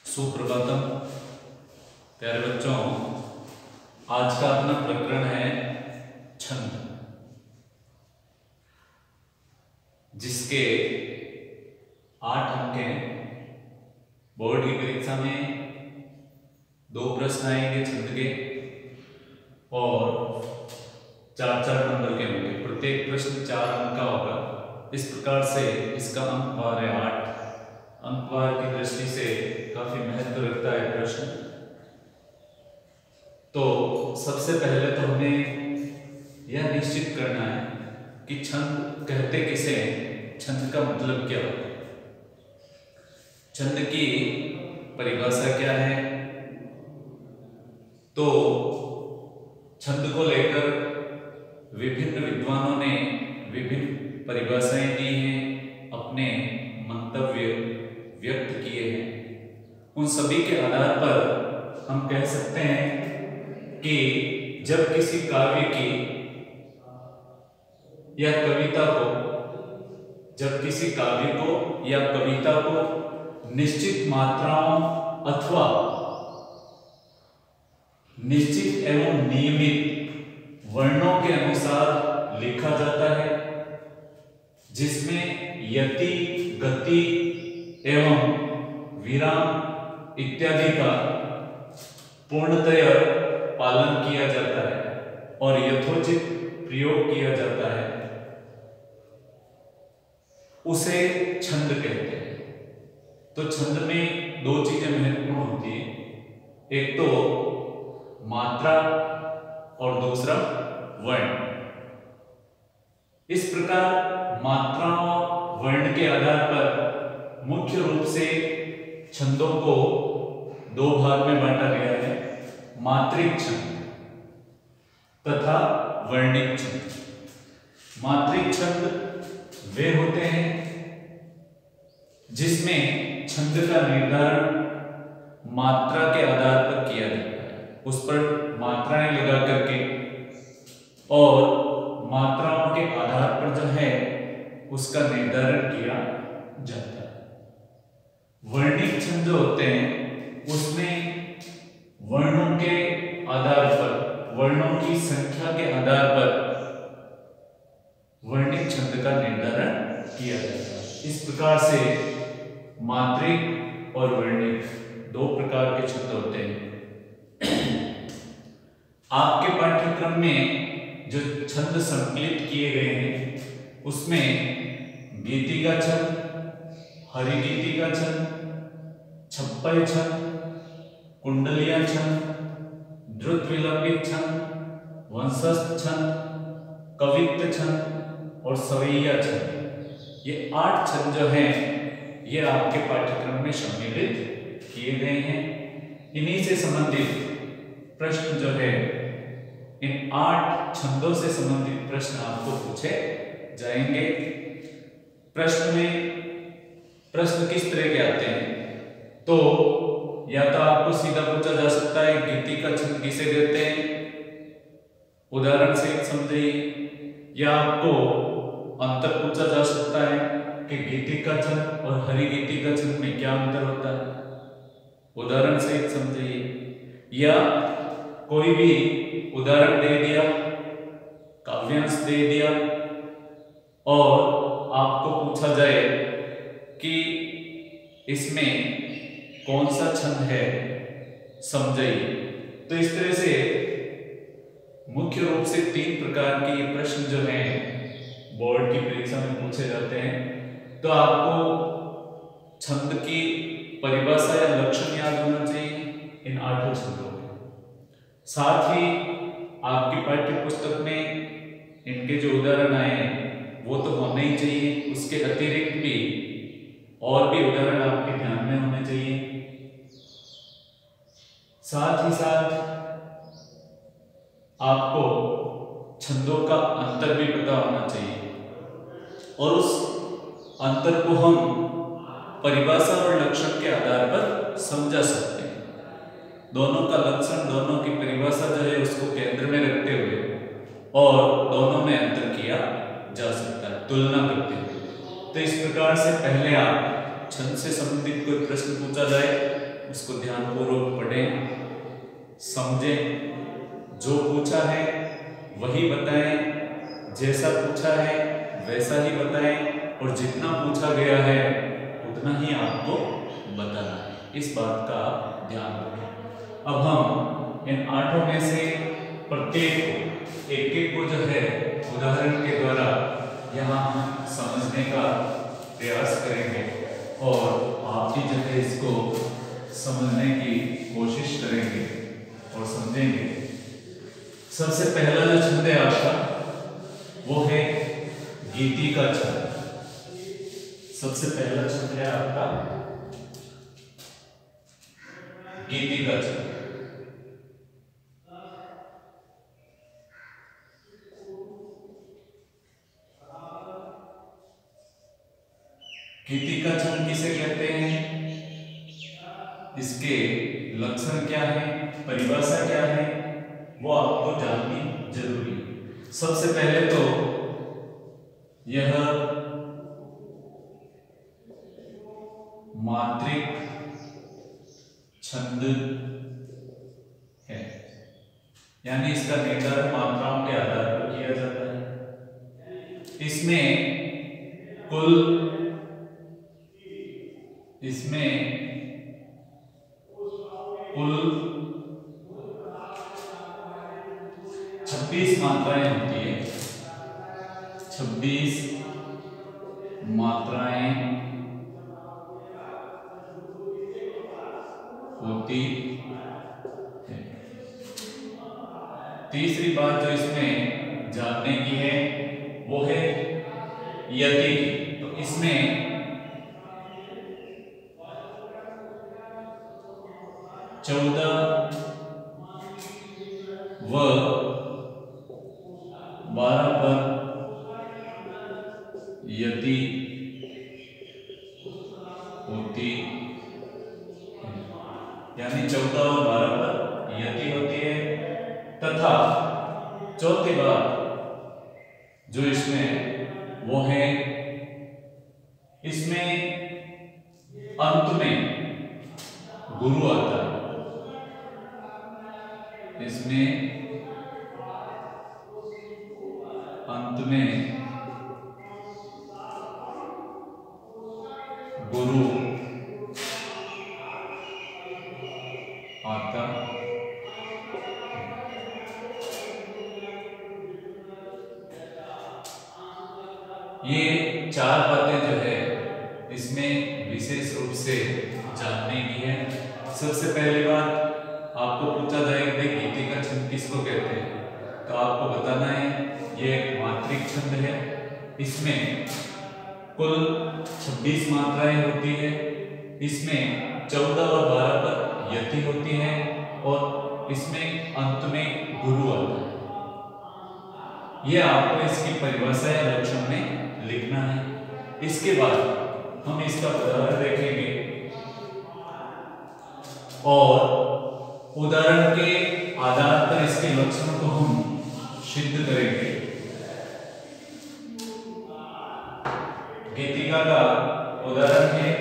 सुप्रभातम प्यारे बच्चों, आज का अपना प्रकरण है छंद, जिसके 8 अंक हैं। बोर्ड की परीक्षा में 2 प्रश्न आएंगे छंद के और 4-4 नंबर के होंगे। प्रत्येक प्रश्न 4 अंक का होगा। इस प्रकार से इसका अंकवार है 8। अंकवार की दृष्टि से काफी महत्व रखता है प्रश्न। तो सबसे पहले तो हमें यह निश्चित करना है कि छंद कहते किसे हैं, छंद का मतलब क्या होता है, छंद की परिभाषा क्या है। तो छंद को लेकर विभिन्न विद्वानों ने विभिन्न परिभाषाएं दी हैं, अपने मंतव्य व्यक्त किए हैं। उन सभी के आधार पर हम कह सकते हैं कि जब किसी काव्य की या कविता को, जब किसी काव्य को या कविता को निश्चित मात्राओं अथवा निश्चित एवं नियमित वर्णों के अनुसार लिखा जाता है, जिसमें यति, गति एवं विराम इत्यादि का पूर्णतया पालन किया जाता है और यथोचित प्रयोग किया जाता है, उसे छंद कहते हैं। तो छंद में 2 चीजें महत्वपूर्ण होती हैं, एक तो मात्रा और दूसरा वर्ण। इस प्रकार मात्राओं वर्ण के आधार पर मुख्य रूप से छंदों को 2 भाग में बांटा गया है, मात्रिक छंद तथा वर्णिक छंद। मात्रिक छंद वे होते हैं जिसमें छंद का निर्धारण मात्रा के आधार पर किया जाता है, उस पर मात्राएं लगा करके और मात्राओं के आधार पर जो है उसका निर्धारण किया जाता है। वर्णिक छंद जो होते हैं उसमें वर्णों के आधार पर, वर्णों की संख्या के आधार पर वर्णिक छंद का निर्धारण किया जाता है। इस प्रकार से मात्रिक और वर्णिक 2 प्रकार के छंद होते हैं। आपके पाठ्यक्रम में जो छंद संकलित किए गए हैं उसमें गीति का छंद, हरिगीति का छंद, छप्पय छंद, कुंडलिया छंद, द्रुत विलंबित छंद, वंशस्थ छंद, कवित्त छंद और सवैया छंद, ये 8 छंद जो हैं ये आपके पाठ्यक्रम में सम्मिलित किए गए हैं। इन्हीं से संबंधित प्रश्न जो है, इन 8 छंदों से संबंधित प्रश्न आपको पूछे जाएंगे। प्रश्न किस तरह के आते हैं, तो या तो आपको सीधा पूछा जा सकता है गीति का छंद किसे कहते हैं, उदाहरण से समझिए, या आपको अंतर पूछा जा सकता है कि गीति का छंद और हरिगीति का छंद में क्या अंतर होता है, उदाहरण से समझिए, या कोई भी उदाहरण दे दिया, काव्यांश दे दिया और आपको पूछा जाए कि इसमें कौन सा छंद है, समझाइए। तो इस तरह से मुख्य रूप से 3 प्रकार के प्रश्न जो हैं बोर्ड की परीक्षा में पूछे जाते हैं। तो आपको छंद की परिभाषा या लक्षण याद होना चाहिए इन 8 छंदों के। साथ ही आपकी पाठ्य पुस्तक में इनके जो उदाहरण आए हैं वो तो होने ही चाहिए, उसके अतिरिक्त भी और भी उदाहरण आपके ध्यान में होने चाहिए। साथ ही साथ आपको छंदों का अंतर भी पता होना चाहिए और उस अंतर को हम परिभाषा और लक्षण के आधार पर समझा सकते हैं। दोनों का लक्षण, दोनों की परिभाषा जो है उसको केंद्र में रखते हुए और दोनों में अंतर किया जा सकता है, तुलना करते हुए। तो इस प्रकार से पहले आप छंद से संबंधित कोई प्रश्न पूछा जाए उसको ध्यानपूर्वक पढ़ें, समझें, जो पूछा है वही बताएं, जैसा पूछा है वैसा ही बताएं और जितना पूछा गया है उतना ही आपको बताना है। इस बात का आप ध्यान रखें। अब हम इन 8 में से प्रत्येक को एक को जो है उदाहरण के द्वारा यहाँ हम समझने का प्रयास करेंगे और आप भी जो है इसको समझने की कोशिश करेंगे और समझेंगे। सबसे पहला जो छंद है आपका वो है गीति का छंद। सबसे पहला छंद है आपका गीति का छंद। गीति का छंद किसे कहते हैं, इसके लक्षण क्या है, परिभाषा क्या है, वो आपको जाननी जरूरी है। सबसे पहले तो यह मात्रिक छंद है, यानी इसका निर्धारण मात्राओं के आधार पर किया जाता है। इसमें कुल 26 मात्राएं होती है। 26 मात्राएं होती है। तीसरी बात जो इसमें जानने की है वो है यति की। तो इसमें 14 व 12 पर यति होती है, यानी 14 और 12 पर यति होती है। तथा चौथी बात जो इसमें वो है, इसमें अंत में गुरु आता है। इसमें अंत में गुरु आता। ये 4 बातें जो है इसमें विशेष रूप से जानने की है। सबसे पहली बात आपको पूछा जाएगा कि गीति का छंद किसको कहते हैं, तो आपको बताना है ये एक मात्रिक छंद है। इसमें कुल 26 मात्राएं होती है। इसमें 14 और 12 पर यति होती है और इसमें अंत में गुरु आता है। ये आपको इसकी परिभाषा या लक्षण में लिखना है। इसके बाद हम इसका उदाहरण देखेंगे और उदाहरण के आधार पर इसके लक्षण को हम सिद्ध करेंगे। गीतिका का उदाहरण है,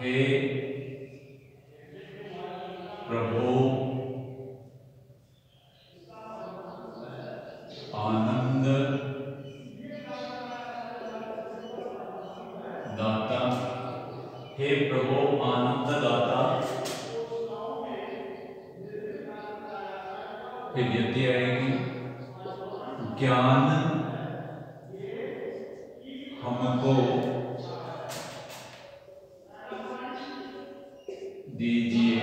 हे प्रभु आनंद दाता। हे प्रभु आनंद दाता। फिर यति आएगी, ज्ञान हमको दीजिए।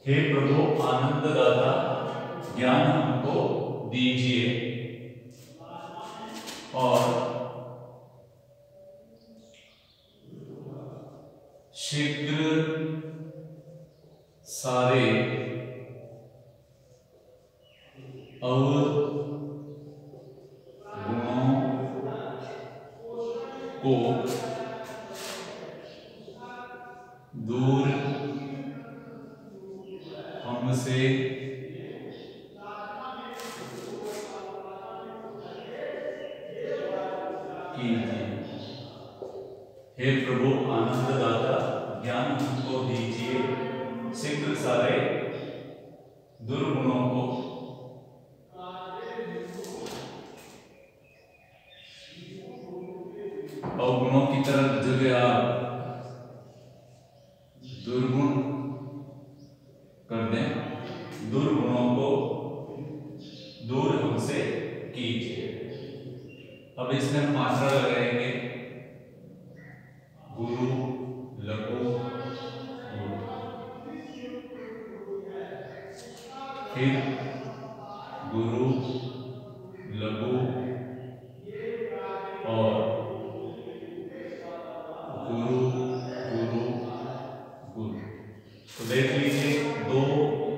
हे प्रभु आनंद दाता, ज्ञान हमको दीजिए। और शीघ्र सारे अवगुणों को दूर हमसे कीजिए। हे प्रभु आनंददाता, ज्ञान हमको दीजिए, शीघ्र सारे दुर्गुणों को अवगुणों की तरफ जगह आप दुर्गुण कर दें, दुर्गुणों को दूर हमसे कीजिए। अब इसमें मात्रा लगाएंगे, गुरु लघु गुरु, फिर गुरु लघु और गुरु गुरु गुरु। तो देख लीजिए 2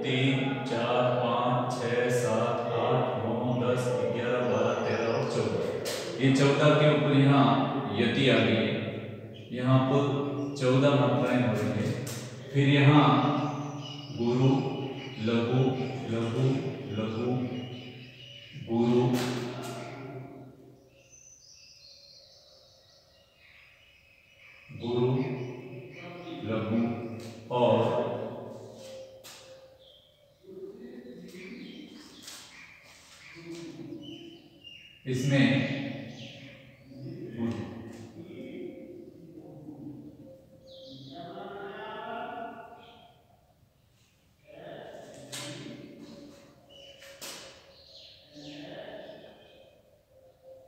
3 4 5 6 7 8 9 10 11 12 13 और 14। ये 14 के ऊपर यहाँ यति आ गई है, यहाँ पर 14 मात्राएं हो रही है। फिर यहाँ गुरु लघु लघु लघु गुरु गुरु लघु और इसमें गुरु।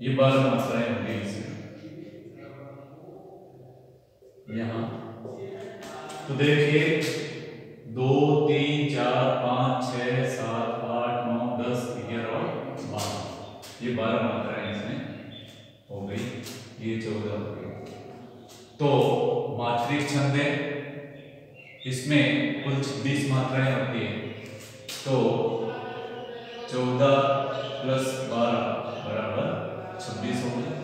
ये 12 मात्राएं होंगी इसमें यहाँ। तो देखिए 2 3 4 5 6 7 8 9 10 11 और 12, ये 12 मात्राएं इसमें हो गई, ये 14 हो गई। तो मात्रिक छंद है, इसमें कुल 26 मात्राएं होती है। तो 14 + 12 बराबर 26 हो गए।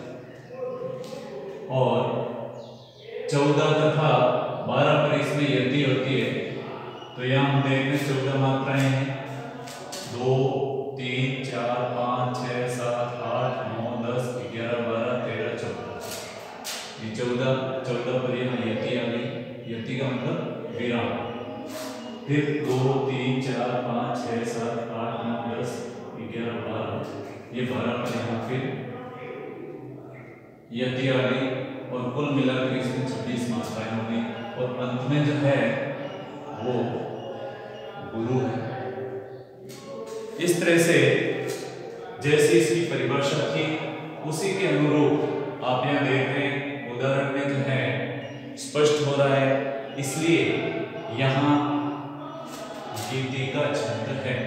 और 14 तथा 12 पर इसमें यति होती है, तो यहाँ हम देखते हैं 14 मात्राएं हैं, 2 3 4 5 6 7 8 9 10 11 12 13 14। ये 14 पर यहाँ यति आ गई, यति का मतलब विराम। फिर 2 3 4 5 6 7 8 9 10 11 12, ये 12 पर यहाँ फिर यति आ गई और कुल मिलाकर इसमें 26 मात्राएं होंगी। और अंत में जो है वो गुरु है। इस तरह से जैसी इसकी परिभाषा थी उसी के अनुरूप आप यहाँ देख रहे हैं, उदाहरण में जो है स्पष्ट हो रहा है। इसलिए यहाँ गीतिका छंद है।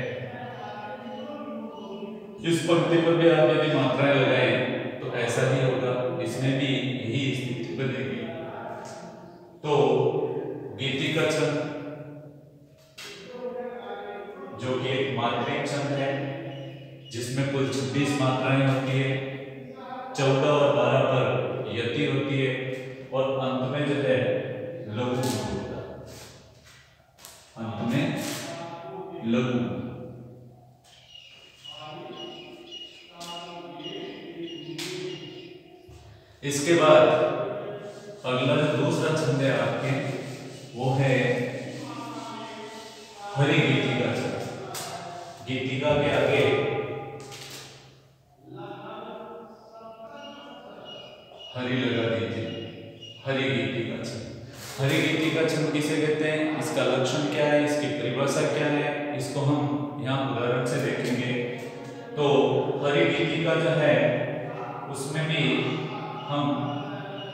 इस पंक्ति पर भी आप यदि मात्राएं लगाएं तो ऐसा ही होगा, इसमें भी यही स्थिति बनेगी। तो गीतिका छंद जो कि एक मात्रिक छंद है जिसमें कुल 26 मात्राएं होती है, 14 और 12 पर यति होती है और अंत में जो है लघु होता है, अंत में लघु। इसके बाद अगला जो दूसरा छंद है आपके वो है हरि गीतिका छंद। गीतिका के आगे हरि लगा दीजिए, हरि गीतिका छंद। हरि गीतिका छंद किसे कहते हैं, इसका लक्षण क्या है, इसकी परिभाषा क्या है, इसको हम यहाँ उदाहरण से देखेंगे। तो हरि गीतिका जो है उसमें भी हम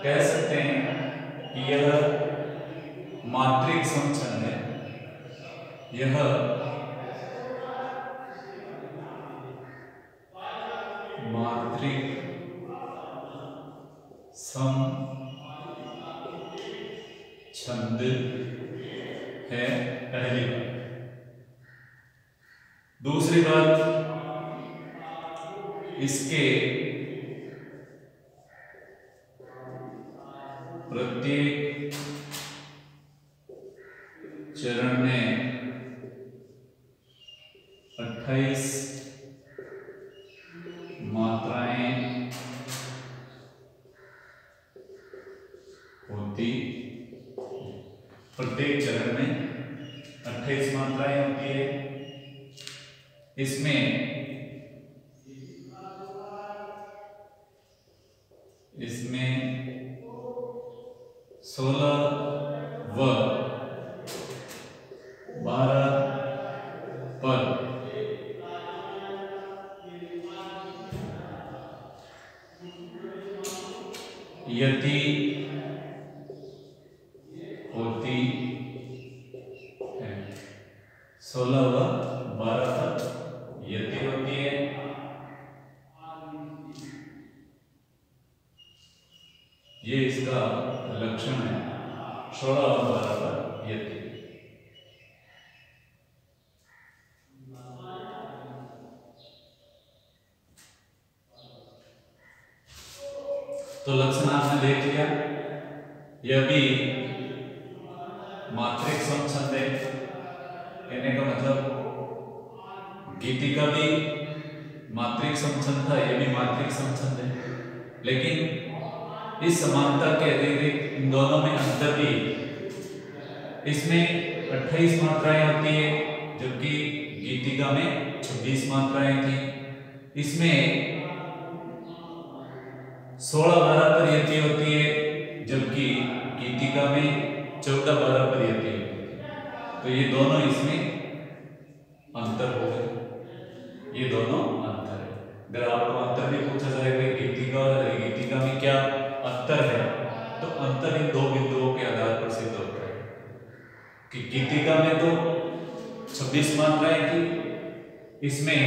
कह सकते हैं कि यह मात्रिक समछंद है। यह मात्रिक सम छंद है, पहली बात। दूसरी बात, इसके प्रत्येक चरण में 28 मात्राएं होती, प्रत्येक चरण में 28 मात्राएं होती है। इसमें 16 व 12 पद यति होती है। 16 व 12 पद यति होती है। ये इसका लक्षण है, 16 और 12 पर यति। तो लक्षण आपने देख लिया। यह भी मात्रिक समछंद है, कहने का मतलब गीतिका भी मात्रिक समछंद था, यह भी मात्रिक समछंद है। लेकिन इस समानता के अतिरिक्त इन दोनों में अंतर भी, इसमें 28 मात्राएं होती है जबकि गीतिका में 26 मात्राएं थी। इसमें 16-12 पर यति होती है जबकि गीतिका में 14-12 पर यति होती है। तो ये दोनों इसमें अंतर हो गए, ये दोनों अंतर है। अगर आपको अंतर भी पूछा जाएगा गीतिका और गीतिका में क्या अंतर है, तो अंतर इन दो बिंदुओं के आधार पर सिद्ध होता है कि गीतिका में तो 26 मात्राएं थी, इसमें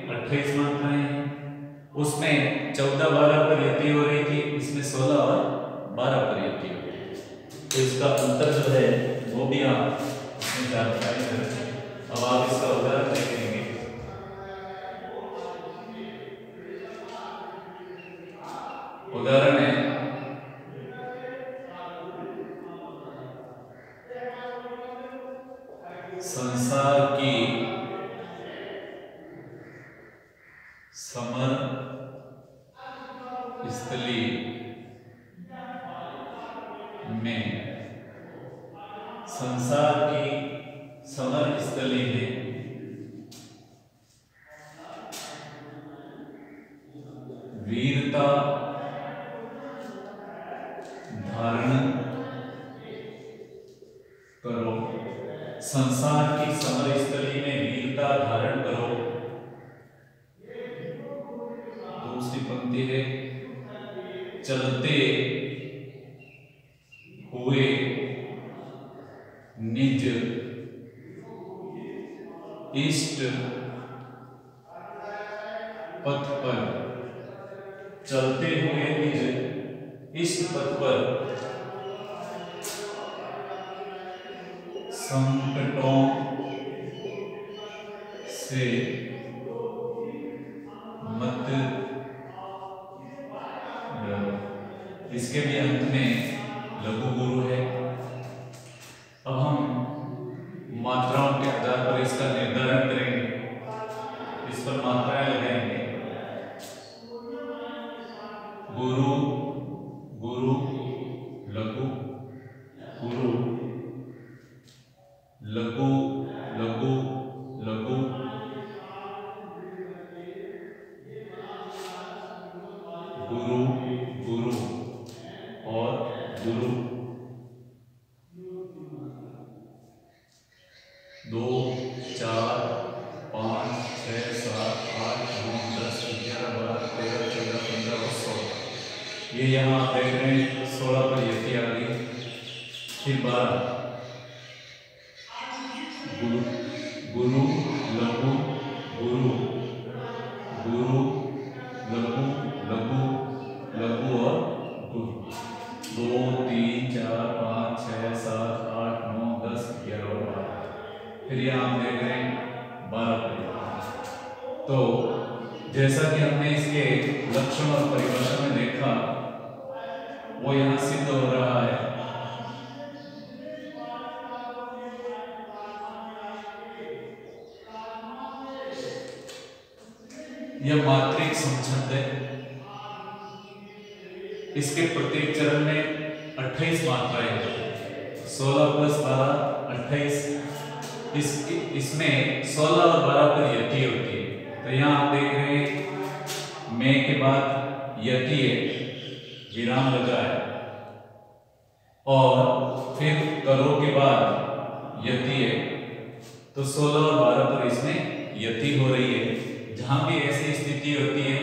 28 मात्राएं हैं। उसमें 14-12 पर यति हो रही थी, इसमें 16 और 12 पर यति हो रही थी। तो इसका अंतर जो है वो भी आप इसमें जानकारी करें। अब आप इसका उदाहरण देखेंगे। उदाहरण है संसार की समर स्थली में, संसार की समर स्थली में वीरता धारण करो। संसार की समर स्थली में वीरता धारण करो। दूसरी पंक्ति है चलते हुए निज इष्ट पथ पर, चलते हुए निज इष्ट पथ पर संकटों से मत डरो। इसके भी अंत में लघु गुरु है। अब हम मात्राओं के आधार पर इसका निर्धारण करेंगे, इस पर मात्राएं लगाएंगे। गुरु गुरु लघु गुरु लघु लघु लघु गुरु गुरु और गुरु। 2 4 5 6 7 8 9 10 11 12 13 14 15 और 16। ये यहाँ आप देख रहे हैं 16 पर यति आ गई। फिर 12 गुरु गुरु लघु गुरु गुरु लघु लघु लघु और गुरु। 2 3 4 5 6 7 8 9 10 11 और 12। फिर यहाँ हम देख रहे हैं 12 पर। तो जैसा कि हमने इसके लक्षण और परिभाषा में देखा, वो यहाँ सिद्ध हो रहा है यह मात्रिक समछंद है। इसके प्रत्येक चरण में 28 मात्राएं होती हैं। 16 + 12 28। इसमें 16 और 12 पर यति होती है। तो यहाँ आप देख रहे हैं में के बाद यति है, विराम लगा है, और फिर करो के बाद यति है। तो 16 और 12 पर इसमें यति हो रही है। जहां भी ऐसी स्थिति होती है,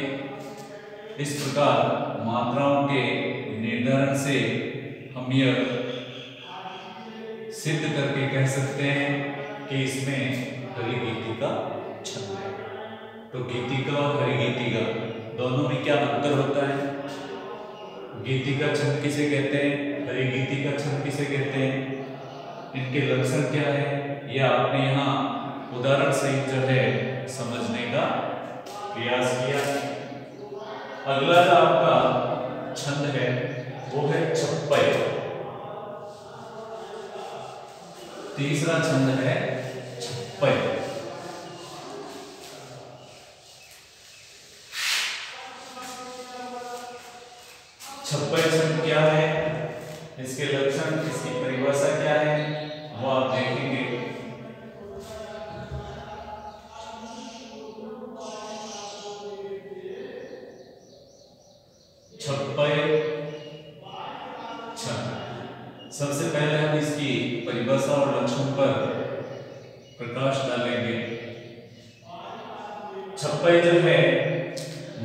इस प्रकार मात्राओं के निर्धारण से हम यह सिद्ध करके कह सकते हैं कि इसमें हरिगीतिका छंद है। तो गीतिका और हरिगीतिका दोनों में क्या अंतर होता है? गीतिका छंद किसे कहते हैं, हरिगीतिका छंद किसे कहते हैं, इनके लक्षण क्या है, यह आपने यहाँ उदाहरण सहित जो है समझने का प्रयास किया। अगला जो आपका छंद है वो है छप्पय। तीसरा छंद है छप्पय। छप्पय छंद क्या है, इसके लक्षण, इसकी परिभाषा क्या है, वो आप देखेंगे। छप्पय छंद, सबसे पहले हम इसकी परिभाषा और लक्षण पर प्रकाश डालेंगे। छप्पय जो है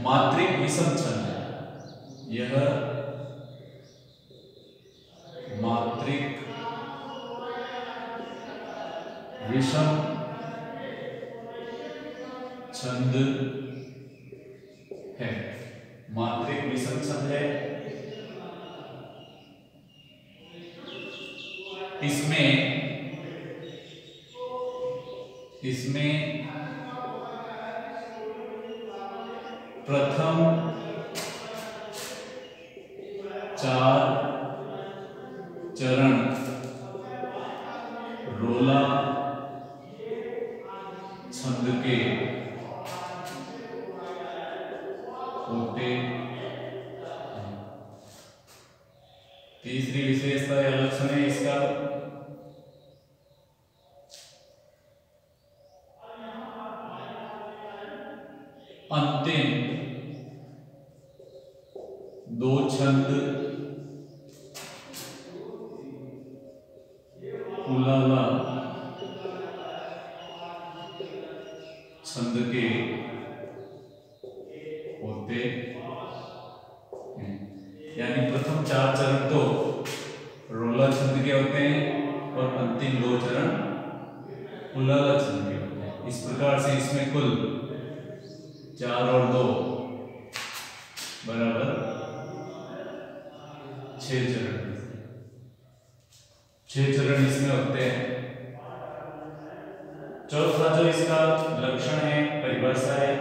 मात्रिक विषम छंद है। यह मात्रिक विषम छंद है। मात्रिक विषम छंद है। इसमें प्रथम 4 चरण रोला छंद के होते। तीसरी विशेषता या लक्षण है इसका अंतिम 2 छंद उलाला छंद के होते हैं। यानी प्रथम 4 चरण तो रोला छंद के होते हैं और अंतिम 2 चरण उलाला छंद के होते हैं। इस प्रकार से इसमें कुल 4 और 2 बराबर 6 चरण। 6 चरण इसमें होते हैं। चौथा जो इसका लक्षण है, परिभाषा है,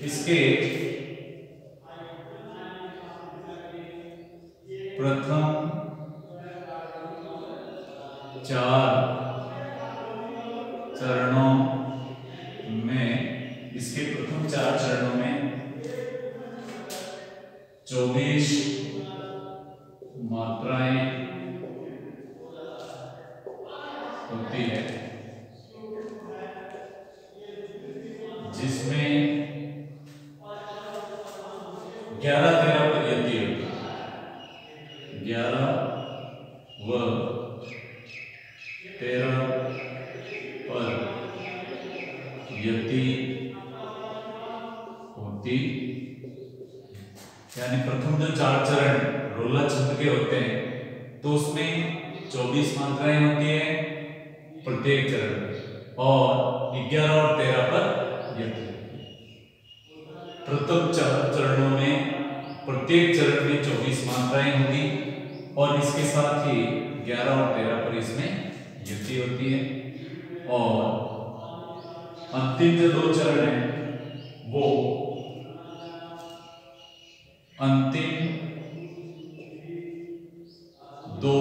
इसके प्रथम 4 चरणों में, इसके प्रथम 4 चरणों में 24 मात्राएं होती है, जिसमें 11-13 पर यति होती है। 11 व 13 पर यति होती। यानी प्रथम जो 4 चरण रोला छंद के होते हैं तो उसमें 24 मात्राएं होती है प्रत्येक चरण में, और 11 और 13 पर यति। प्रथम 4 चरणों में प्रत्येक चरण में 24 मात्राएं होगी और इसके साथ ही 11 और 13 पर इसमें यति होती है। और अंतिम जो 2 चरण हैं वो अंतिम 2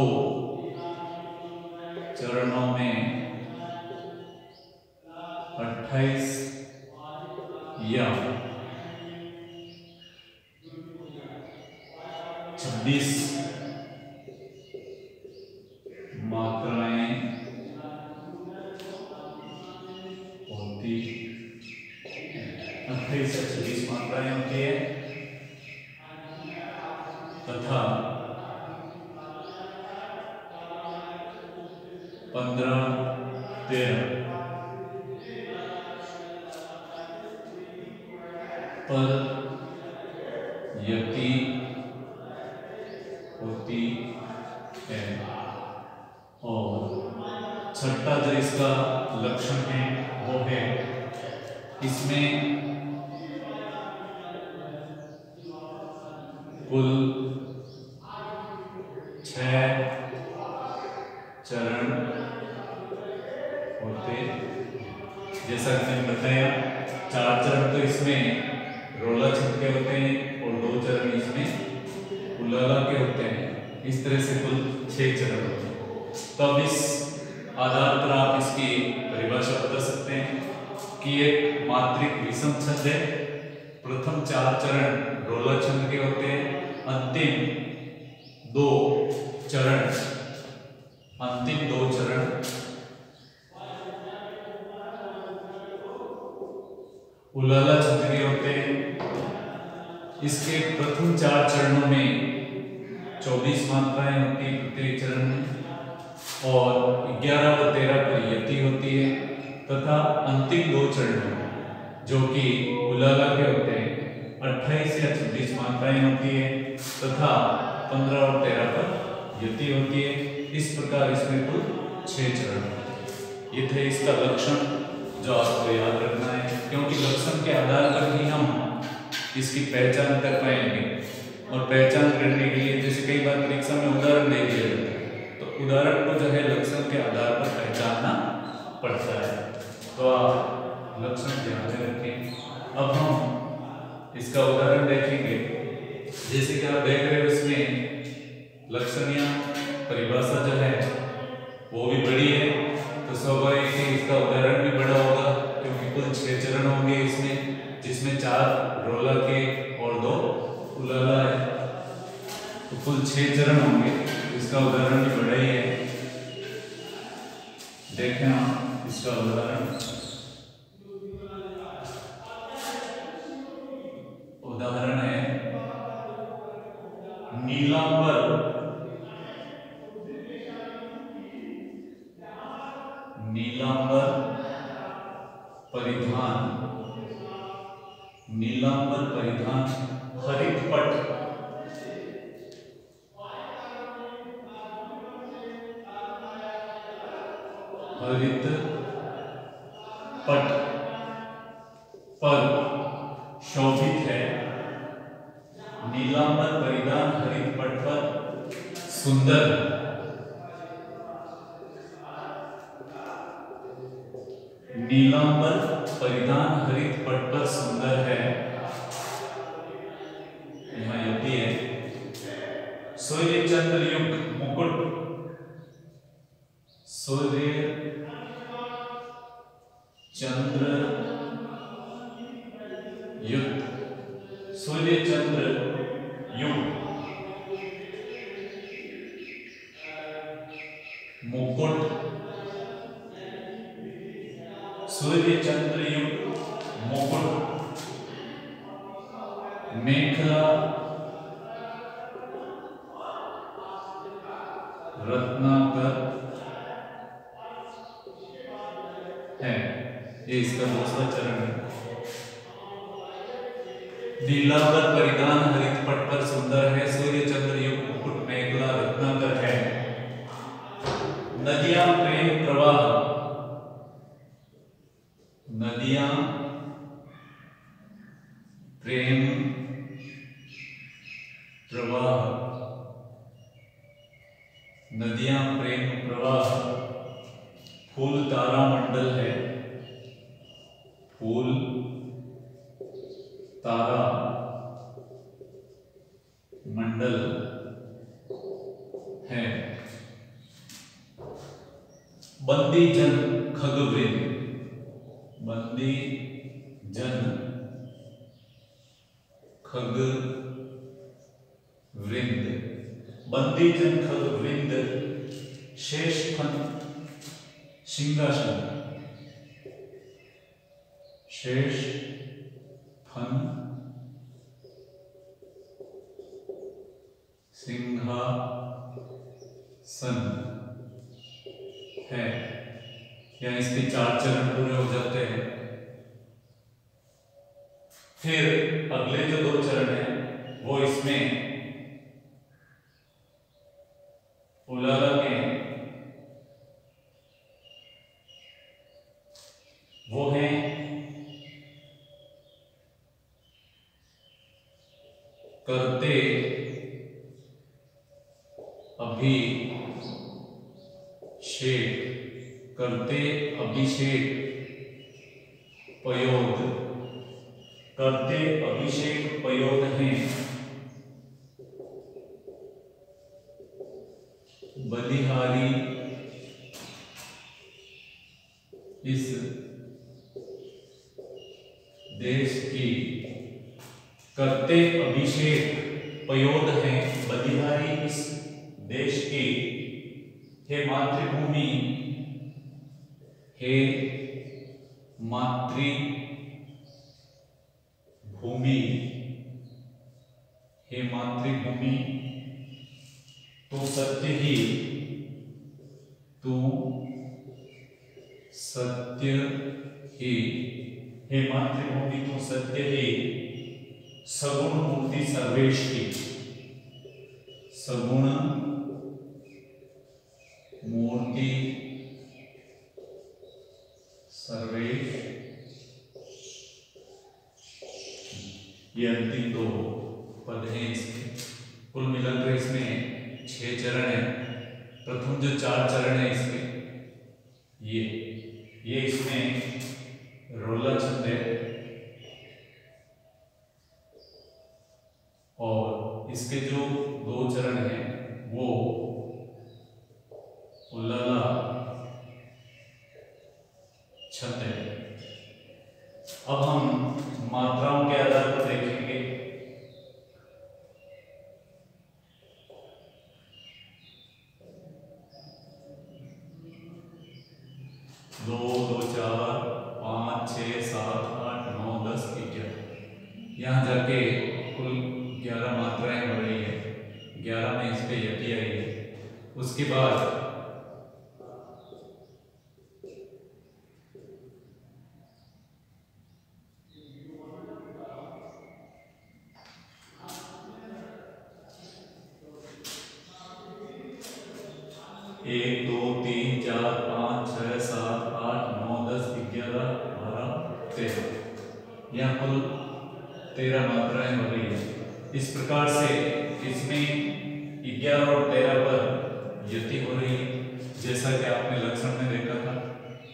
चरणों में 28 या 15, 13 पर यति होती है। और छठा जो इसका लक्षण है वो है इसमें कुल 6 चरण होते। जैसा कि मैंने बताया 4 चरण तो इसमें रोला छंद के होते हैं और 2 चरण इसमें उलाला के होते हैं। इस तरह से कुल 6 चरण होते हैं। तो अब इस आधार पर आप इसकी परिभाषा बता सकते हैं कि एक मात्रिक विषम छंद है। प्रथम 4 चरण रोला छंद के होते हैं। अंतिम 2 चरण उलाला छंद के होते हैं। इसके प्रथम 4 चरणों में 24 मात्राएं होती हैं प्रत्येक चरण में और 11 व 13 पर यति होती है तथा अंतिम 2 चरणों जो कि उलाला के होते हैं 28 या 26 मात्राएं होती है तथा 15 और 13 पर यति होती है। इस प्रकार इसमें कुल 6 चरण होते हैं। ये थे इसका लक्षण जो आपको याद रखना है, क्योंकि लक्षण के आधार पर ही हम इसकी पहचान कर पाएंगे। और पहचान करने के लिए जैसे कई बार परीक्षा में उदाहरण दे दिया जाता है तो उदाहरण को जो है लक्षण के आधार पर पहचानना पड़ता है। तो आप लक्षण ध्यान में रखें। अब हम इसका उदाहरण देखेंगे। जैसे कि आप देख रहे हो इसमें लक्षणीय परिभाषा जो है वो भी बड़ी है, तो स्वाभाविक है इसका उदाहरण भी बड़ा होगा क्योंकि कुल 6 चरण होंगे इसमें, जिसमें 4 रोला के और 2 उलाला है। तो कुल 6 चरण होंगे, इसका उदाहरण भी बड़ा ही है। देखें आप इसका उदाहरण है नीलांबर परिधान हरित पट पर शोभित है। नीलांबर परिधान हरित पट पर सुंदर। नीलांबर परिधान हरित पट पर सुंदर है। यहाँ यति है। सूर्य चंद्र युक्त मुकुट सूर्य चंद्र युक्त मुकुट मेखला रत्नाकर है। ये इसका दूसरा चरण है। नीलांबर परिधान हरित पट पर सुंदर है। सूर्य चंद्र युक्त मुकुट मेखला रत्नाकर है। नदियां प्रेम प्रवाह नदियां प्रेम प्रवाह फूल तारा मंडल है। फूल तारा मंडल है। बंदी जन खगवृंद शेष फन सिंहासन है या इसके 4 चरण पूरे हो जाते हैं, फिर अगले जो 2 चरण हैं वो इसमें उलाला के वो हैं करते अभिषेक, करते अभिषेक पयोद, करते अभिषेक पयोद हैं बलिहारी इस देश की, करते अभिषेक पयोद हैं बलिहारी इस देश की, हे मातृभूमि, हे मातृभूमि, हे मातृभूमि, तू सत्य ही, तू सत्य ही, हे मातृभूमि तू सत्य ही, सगुण मूर्ति सर्वेश की, सगुण मूर्ति सर्वेश, ये अंतिम 2 पद हैं इसके। कुल मिलाकर इसमें 6 चरण है। प्रथम जो 4 चरण है इसके, ये इसमें रोला छंद है, और इसके जो 2 चरण हैं वो उलाला छंद है। अब हम मात्राओं के आधार पर देखेंगे। दो, 2, 4, 5, 6, 7, 8, 9, 10, 11, यहाँ जाके कुल 11 मात्राएं हो रही है। 11 में इस पे यति आई है। उसके बाद एक, 2, 3, 4, 5, 6, 7, 8, 9, 10, 11, 12, 13, यहाँ कुल 13 मात्राएं हो रही है। इस प्रकार से इसमें 11 और 13 पर यति हो रही है, जैसा कि आपने लक्षण में देखा था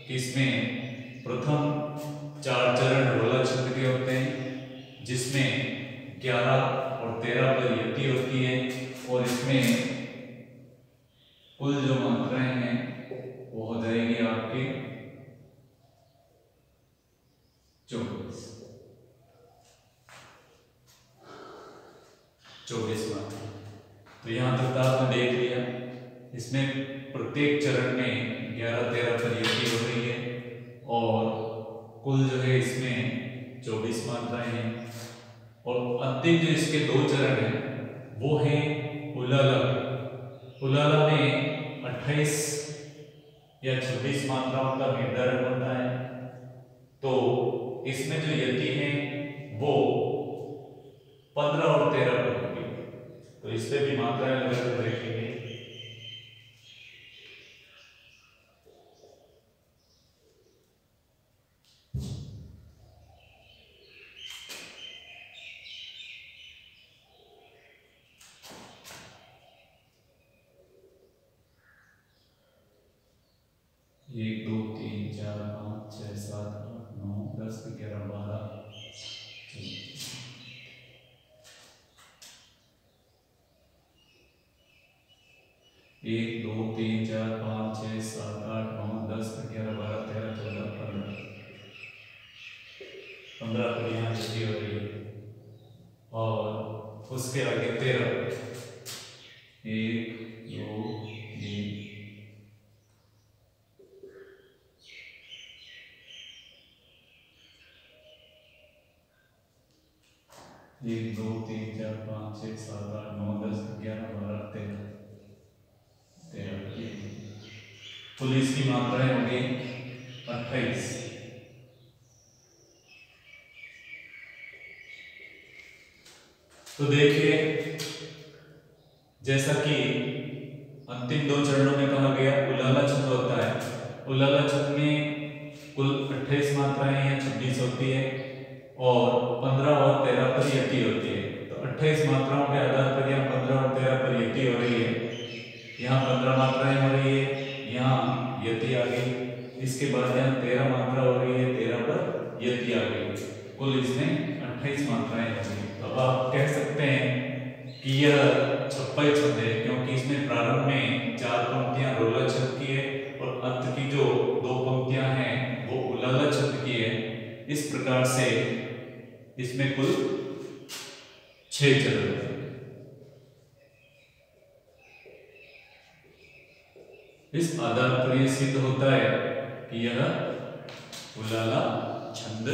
कि इसमें प्रथम 4 चरण रोला छंद के होते हैं, जिसमें 11 और 13 पर यति होती है, और इसमें कुल जो मात्राएं हैं वो हो जाएगी आपके 24 मात्रा। तो यहाँ तक आपने देख लिया। इसमें प्रत्येक चरण में 11-13 पर यति हो रही है, और कुल जो है इसमें 24 मात्राएं हैं। और अंतिम जो इसके 2 चरण हैं वो है उलाला। उलाला में 28 या 26 मात्राओं का निर्धारण होता है। तो इसमें जो यति है वो 15 और 13 पर होगी। तो इस पे भी मात्राएं लगाकर देखेंगे। एक, 2, 3, 4, 5, 6, 7, 8, 9, 10, 11, 12, 1, 2, 3, 4, 5, 6, 7, 8, 9, 10, 11, 12, 13, 14, 15 पर यहाँ यति हो रही है, और उसके आगे 13, 1, 2, 3, 1, 2, 3, 4, 5, 6, 7, 8, 9, 10, 11, 12, 13, कुल इसकी मात्राएं होंगी 28। तो देखिए, जैसा कि अंतिम 2 चरणों में कहा गया, उलाला छंद होता है। उलाला छंद में कुल 28 मात्राएं या 26 होती है और 15 और 13 पर यति होती है। तो 28 मात्राओं के आधार पर यहाँ 15 और 13 पर यति हो रही है, यहाँ 15 मात्राएं हो रही है, यहाँ यति आ गई, इसके बाद यहाँ 13 मात्रा हो रही है, 13 पर यति आ गई, कुल इसमें 28 मात्राएं हो गई। तो अब आप कह सकते हैं कि यह छप्पई छंद है, क्योंकि इसमें प्रारंभ में 4 पंक्तियां रोला छंद की है और अंत की जो 2 पंक्तियां हैं वो उलाला छंद की है। इस प्रकार से इसमें कुल 6 चरण हैं। इस आधार पर यह सिद्ध होता है कि यह उलाला छंद